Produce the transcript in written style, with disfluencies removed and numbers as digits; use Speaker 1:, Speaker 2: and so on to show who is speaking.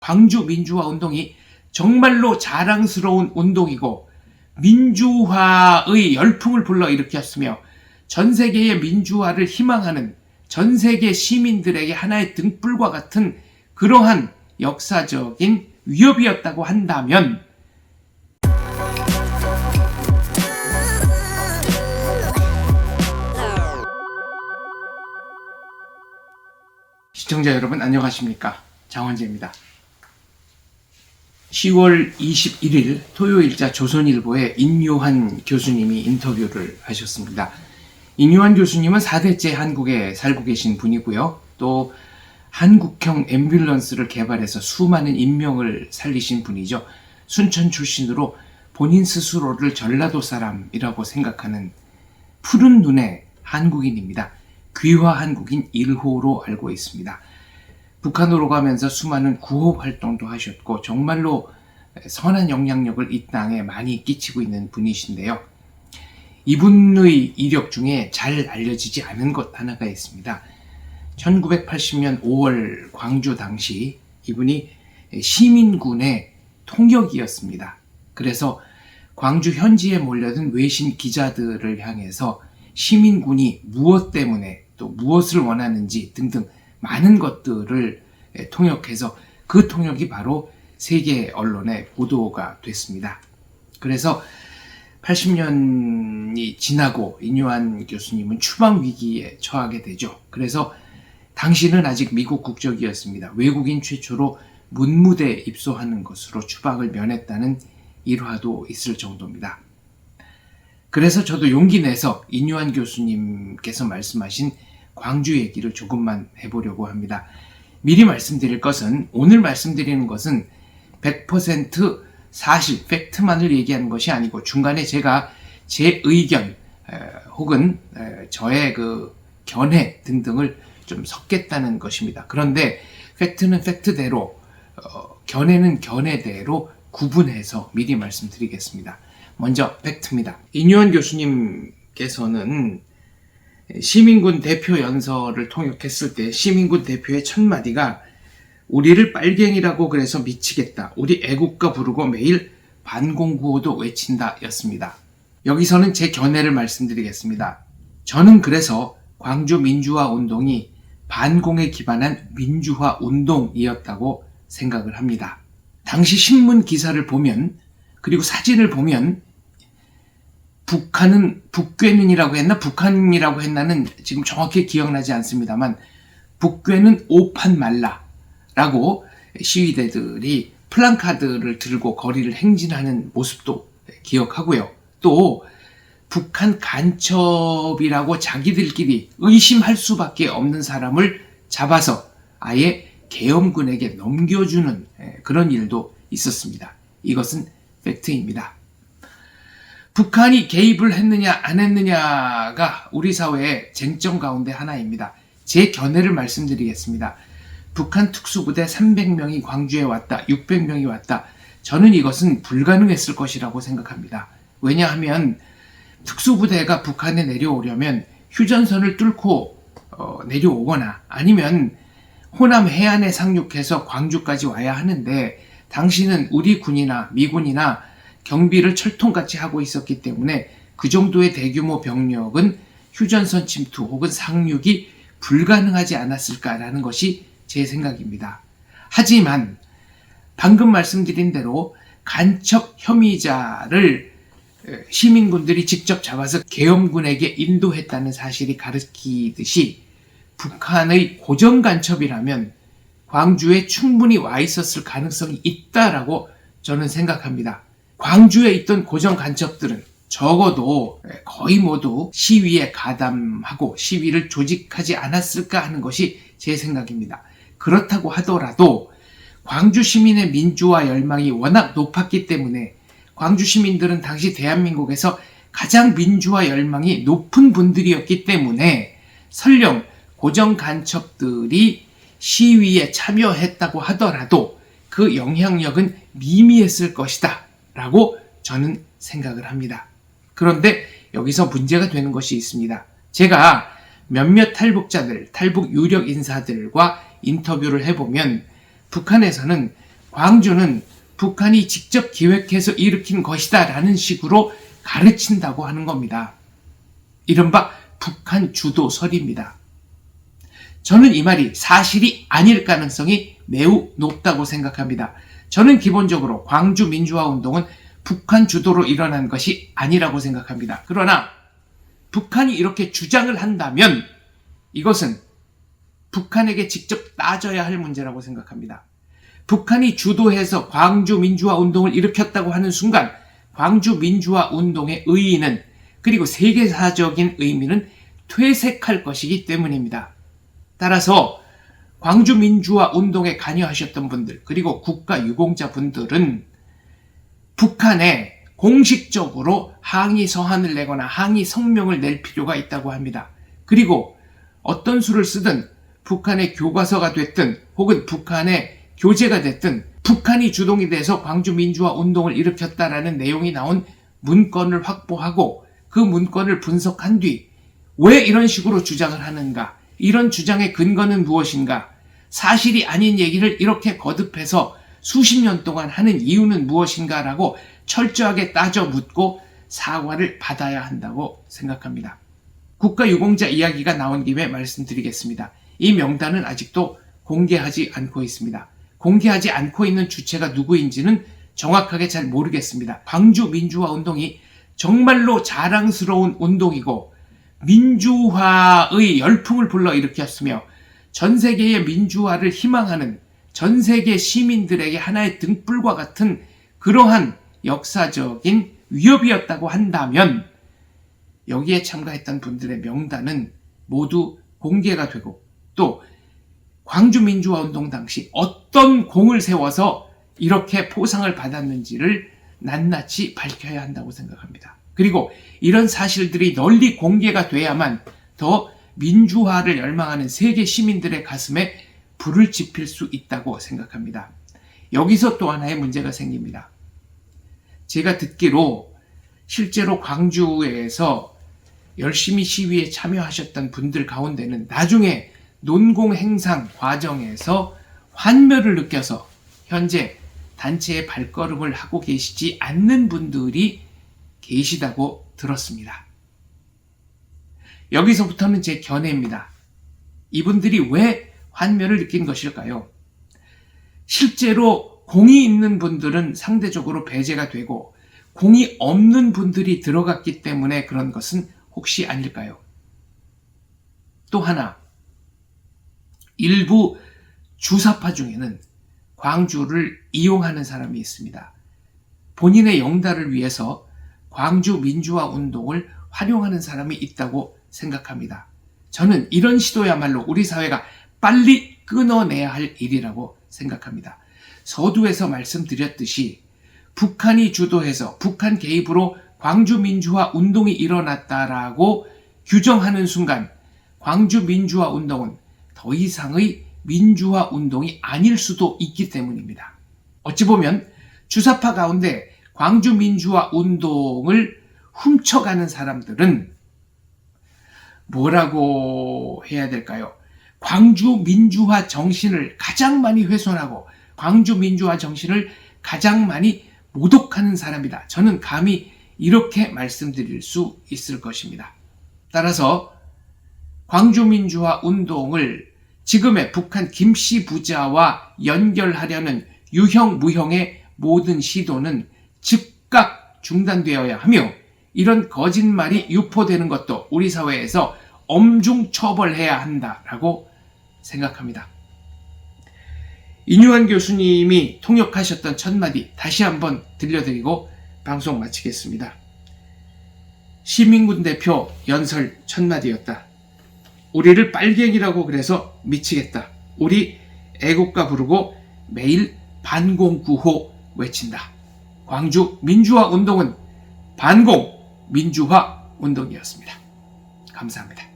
Speaker 1: 광주 민주화 운동이 정말로 자랑스러운 운동이고 민주화의 열풍을 불러일으켰으며 전 세계의 민주화를 희망하는 전 세계 시민들에게 하나의 등불과 같은 그러한 역사적인 위협이었다고 한다면 시청자 여러분 안녕하십니까? 장원재입니다. 10월 21일 토요일자 조선일보에 인요한 교수님이 인터뷰를 하셨습니다. 인요한 교수님은 4대째 한국에 살고 계신 분이고요. 또 한국형 앰뷸런스를 개발해서 수많은 인명을 살리신 분이죠. 순천 출신으로 본인 스스로를 전라도 사람이라고 생각하는 푸른 눈의 한국인입니다. 귀화 한국인 1호로 알고 있습니다. 북한으로 가면서 수많은 구호 활동도 하셨고 정말로 선한 영향력을 이 땅에 많이 끼치고 있는 분이신데요. 이분의 이력 중에 잘 알려지지 않은 것 하나가 있습니다. 1980년 5월 광주 당시 이분이 시민군의 통역이었습니다. 그래서 광주 현지에 몰려든 외신 기자들을 향해서 시민군이 무엇 때문에 또 무엇을 원하는지 등등 많은 것들을 통역해서 그 통역이 바로 세계 언론에 보도가 됐습니다. 그래서 80년이 지나고 인요한 교수님은 추방 위기에 처하게 되죠. 그래서 당시는 아직 미국 국적이었습니다. 외국인 최초로 문무대에 입소하는 것으로 추방을 면했다는 일화도 있을 정도입니다. 그래서 저도 용기 내서 인요한 교수님께서 말씀하신 광주 얘기를 조금만 해보려고 합니다. 미리 말씀드릴 것은 오늘 말씀드리는 것은 100% 사실, 팩트만을 얘기하는 것이 아니고 중간에 제가 제 의견 혹은 저의 그 견해 등등을 좀 섞겠다는 것입니다. 그런데 팩트는 팩트대로 견해는 견해대로 구분해서 미리 말씀드리겠습니다. 먼저 팩트입니다. 인요한 교수님께서는 시민군 대표 연설을 통역했을 때 시민군 대표의 첫 마디가 우리를 빨갱이라고 그래서 미치겠다. 우리 애국가 부르고 매일 반공구호도 외친다 였습니다. 여기서는 제 견해를 말씀드리겠습니다. 저는 그래서 광주 민주화 운동이 반공에 기반한 민주화 운동이었다고 생각을 합니다. 당시 신문 기사를 보면 그리고 사진을 보면 북한은 북괴는이라고 했나 북한이라고 했나는 지금 정확히 기억나지 않습니다만 북괴는 오판 말라라고 시위대들이 플랜카드를 들고 거리를 행진하는 모습도 기억하고요. 또 북한 간첩이라고 자기들끼리 의심할 수밖에 없는 사람을 잡아서 아예 계엄군에게 넘겨주는 그런 일도 있었습니다. 이것은 팩트입니다. 북한이 개입을 했느냐 안 했느냐가 우리 사회의 쟁점 가운데 하나입니다. 제 견해를 말씀드리겠습니다. 북한 특수부대 300명이 광주에 왔다, 600명이 왔다. 저는 이것은 불가능했을 것이라고 생각합니다. 왜냐하면 특수부대가 북한에 내려오려면 휴전선을 뚫고 내려오거나 아니면 호남 해안에 상륙해서 광주까지 와야 하는데 당시는 우리 군이나 미군이나 경비를 철통같이 하고 있었기 때문에 그 정도의 대규모 병력은 휴전선 침투 혹은 상륙이 불가능하지 않았을까라는 것이 제 생각입니다. 하지만 방금 말씀드린 대로 간첩 혐의자를 시민군들이 직접 잡아서 계엄군에게 인도했다는 사실이 가르치듯이 북한의 고정 간첩이라면 광주에 충분히 와 있었을 가능성이 있다라고 저는 생각합니다. 광주에 있던 고정 간첩들은 적어도 거의 모두 시위에 가담하고 시위를 조직하지 않았을까 하는 것이 제 생각입니다. 그렇다고 하더라도 광주 시민의 민주화 열망이 워낙 높았기 때문에 광주 시민들은 당시 대한민국에서 가장 민주화 열망이 높은 분들이었기 때문에 설령 고정 간첩들이 시위에 참여했다고 하더라도 그 영향력은 미미했을 것이다 라고 저는 생각을 합니다. 그런데 여기서 문제가 되는 것이 있습니다. 제가 몇몇 탈북자들, 탈북 유력 인사들과 인터뷰를 해보면 북한에서는 광주는 북한이 직접 기획해서 일으킨 것이다 라는 식으로 가르친다고 하는 겁니다. 이른바 북한 주도설입니다. 저는 이 말이 사실이 아닐 가능성이 매우 높다고 생각합니다. 저는 기본적으로 광주 민주화 운동은 북한 주도로 일어난 것이 아니라고 생각합니다. 그러나 북한이 이렇게 주장을 한다면 이것은 북한에게 직접 따져야 할 문제라고 생각합니다. 북한이 주도해서 광주 민주화 운동을 일으켰다고 하는 순간 광주 민주화 운동의 의의는, 그리고 세계사적인 의미는 퇴색할 것이기 때문입니다. 따라서 광주 민주화 운동에 관여하셨던 분들, 그리고 국가 유공자분들은 북한에 공식적으로 항의 서한을 내거나 항의 성명을 낼 필요가 있다고 합니다. 그리고 어떤 수를 쓰든 북한의 교과서가 됐든 혹은 북한의 교재가 됐든 북한이 주동이 돼서 광주 민주화 운동을 일으켰다라는 내용이 나온 문건을 확보하고 그 문건을 분석한 뒤 왜 이런 식으로 주장을 하는가, 이런 주장의 근거는 무엇인가, 사실이 아닌 얘기를 이렇게 거듭해서 수십 년 동안 하는 이유는 무엇인가라고 철저하게 따져 묻고 사과를 받아야 한다고 생각합니다. 국가유공자 이야기가 나온 김에 말씀드리겠습니다. 이 명단은 아직도 공개하지 않고 있습니다. 공개하지 않고 있는 주체가 누구인지는 정확하게 잘 모르겠습니다. 광주 민주화 운동이 정말로 자랑스러운 운동이고 민주화의 열풍을 불러일으켰으며 전 세계의 민주화를 희망하는 전 세계 시민들에게 하나의 등불과 같은 그러한 역사적인 위협이었다고 한다면 여기에 참가했던 분들의 명단은 모두 공개가 되고 또 광주 민주화 운동 당시 어떤 공을 세워서 이렇게 포상을 받았는지를 낱낱이 밝혀야 한다고 생각합니다. 그리고 이런 사실들이 널리 공개가 돼야만 더 민주화를 열망하는 세계 시민들의 가슴에 불을 지필 수 있다고 생각합니다. 여기서 또 하나의 문제가 생깁니다. 제가 듣기로 실제로 광주에서 열심히 시위에 참여하셨던 분들 가운데는 나중에 논공행상 과정에서 환멸을 느껴서 현재 단체의 발걸음을 하고 계시지 않는 분들이 계시다고 들었습니다. 여기서부터는 제 견해입니다. 이분들이 왜 환멸을 느낀 것일까요? 실제로 공이 있는 분들은 상대적으로 배제가 되고 공이 없는 분들이 들어갔기 때문에 그런 것은 혹시 아닐까요? 또 하나, 일부 주사파 중에는 광주를 이용하는 사람이 있습니다. 본인의 영달을 위해서 광주 민주화 운동을 활용하는 사람이 있다고 생각합니다. 저는 이런 시도야말로 우리 사회가 빨리 끊어내야 할 일이라고 생각합니다. 서두에서 말씀드렸듯이 북한이 주도해서 북한 개입으로 광주 민주화 운동이 일어났다라고 규정하는 순간 광주 민주화 운동은 더 이상의 민주화 운동이 아닐 수도 있기 때문입니다. 어찌 보면 주사파 가운데 광주 민주화 운동을 훔쳐가는 사람들은 뭐라고 해야 될까요? 광주 민주화 정신을 가장 많이 훼손하고 광주 민주화 정신을 가장 많이 모독하는 사람이다. 저는 감히 이렇게 말씀드릴 수 있을 것입니다. 따라서 광주 민주화 운동을 지금의 북한 김씨 부자와 연결하려는 유형 무형의 모든 시도는 즉각 중단되어야 하며 이런 거짓말이 유포되는 것도 우리 사회에서 엄중 처벌해야 한다라고 생각합니다. 인유한 교수님이 통역하셨던 첫마디 다시 한번 들려드리고 방송 마치겠습니다. 시민군 대표 연설 첫마디였다. 우리를 빨갱이라고 그래서 미치겠다. 우리 애국가 부르고 매일 반공구호 외친다. 광주 민주화 운동은 반공 민주화 운동이었습니다. 감사합니다.